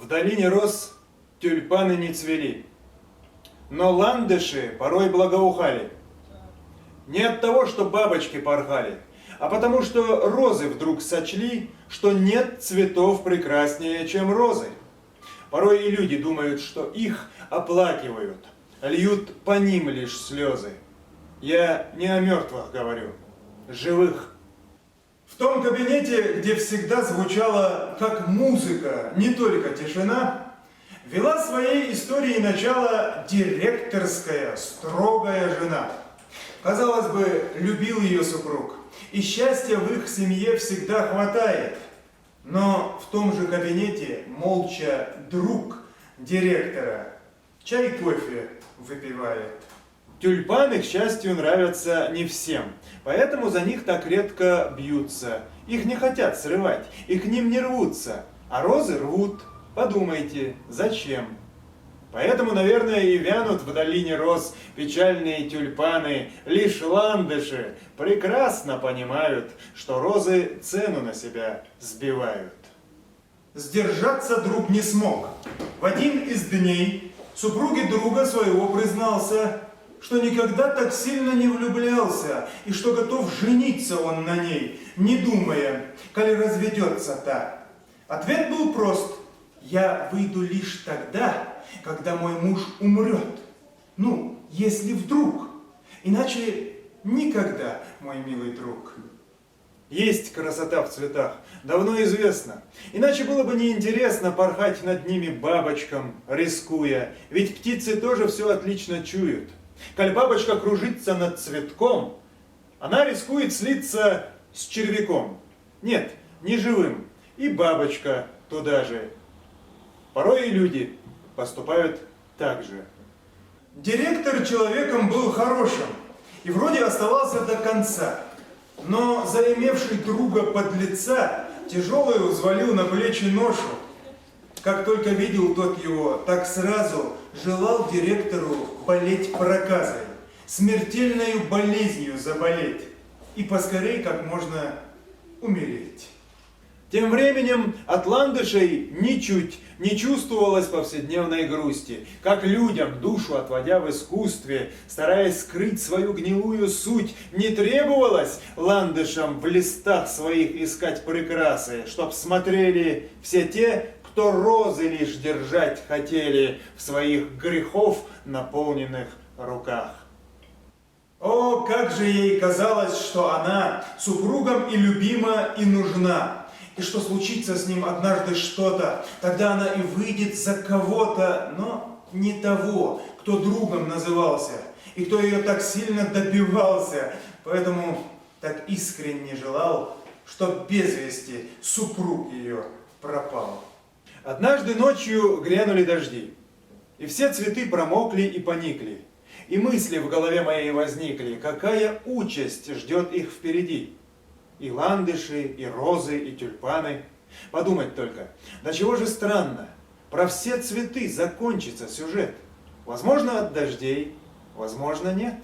В долине роз тюльпаны не цвели, но ландыши порой благоухали. Не от того, что бабочки порхали, а потому что розы вдруг сочли, что нет цветов прекраснее, чем розы. Порой и люди думают, что их оплакивают, льют по ним лишь слезы. Я не о мертвых говорю, живых. В том кабинете, где всегда звучала как музыка, не только тишина, вела своей историей начало директорская, строгая жена. Казалось бы, любил ее супруг, и счастья в их семье всегда хватает. Но в том же кабинете молча друг директора чай-кофе выпивает. Тюльпаны, к счастью, нравятся не всем, поэтому за них так редко бьются. Их не хотят срывать, и к ним не рвутся, а розы рвут. Подумайте, зачем? Поэтому, наверное, и вянут в долине роз печальные тюльпаны. Лишь ландыши прекрасно понимают, что розы цену на себя сбивают. Сдержаться друг не смог. В один из дней супруге друга своего признался, что никогда так сильно не влюблялся, и что готов жениться он на ней, не думая, коли разведется так. Ответ был прост. Я выйду лишь тогда, когда мой муж умрет. Ну, если вдруг. Иначе никогда, мой милый друг. Есть красота в цветах, давно известно. Иначе было бы неинтересно порхать над ними бабочкам, рискуя. Ведь птицы тоже все отлично чуют. Коль бабочка кружится над цветком, она рискует слиться с червяком. Нет, не живым. И бабочка туда же. Порой и люди поступают так же. Директор человеком был хорошим и вроде оставался до конца. Но заимевший друга подлеца тяжелую взвалил на плечи ношу. Как только видел тот его, так сразу желал директору болеть проказой, смертельною болезнью заболеть и поскорей как можно умереть. Тем временем от ландышей ничуть не чувствовалось повседневной грусти, как людям, душу отводя в искусстве, стараясь скрыть свою гнилую суть, не требовалось ландышам в листах своих искать прекрасы, чтоб смотрели все те, кто розы лишь держать хотели в своих грехов наполненных руках. О, как же ей казалось, что она супругом и любима, и нужна. И что случится с ним однажды что-то, тогда она и выйдет за кого-то, но не того, кто другом назывался, и кто ее так сильно добивался, поэтому так искренне желал, чтоб без вести супруг ее пропал. Однажды ночью грянули дожди, и все цветы промокли и поникли, и мысли в голове моей возникли, какая участь ждет их впереди. И ландыши, и розы, и тюльпаны. Подумать только, до чего же странно, про все цветы закончится сюжет. Возможно, от дождей, возможно, нет.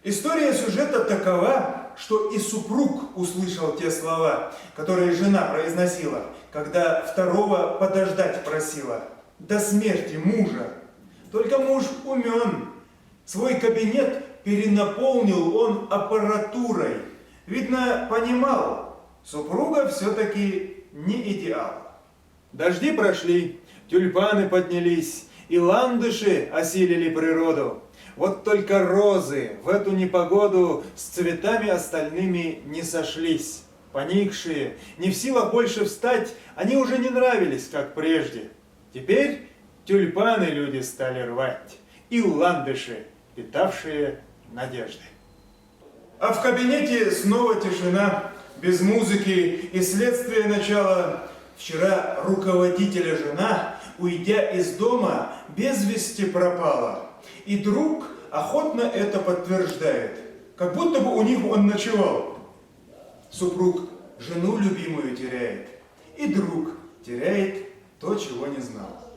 История сюжета такова, что и супруг услышал те слова, которые жена произносила, когда второго подождать просила, до смерти мужа. Только муж умен. Свой кабинет перенаполнил он аппаратурой. Видно, понимал, супруга все-таки не идеал. Дожди прошли, тюльпаны поднялись, и ландыши осилили природу. Вот только розы в эту непогоду с цветами остальными не сошлись. Поникшие, не в силах больше встать, они уже не нравились, как прежде. Теперь тюльпаны люди стали рвать, и ландыши, питавшие надежды. А в кабинете снова тишина, без музыки, и следствие начала. Вчера руководителя жена, уйдя из дома, без вести пропала. И друг охотно это подтверждает, как будто бы у них он ночевал. Супруг жену любимую теряет, и друг теряет то, чего не знал.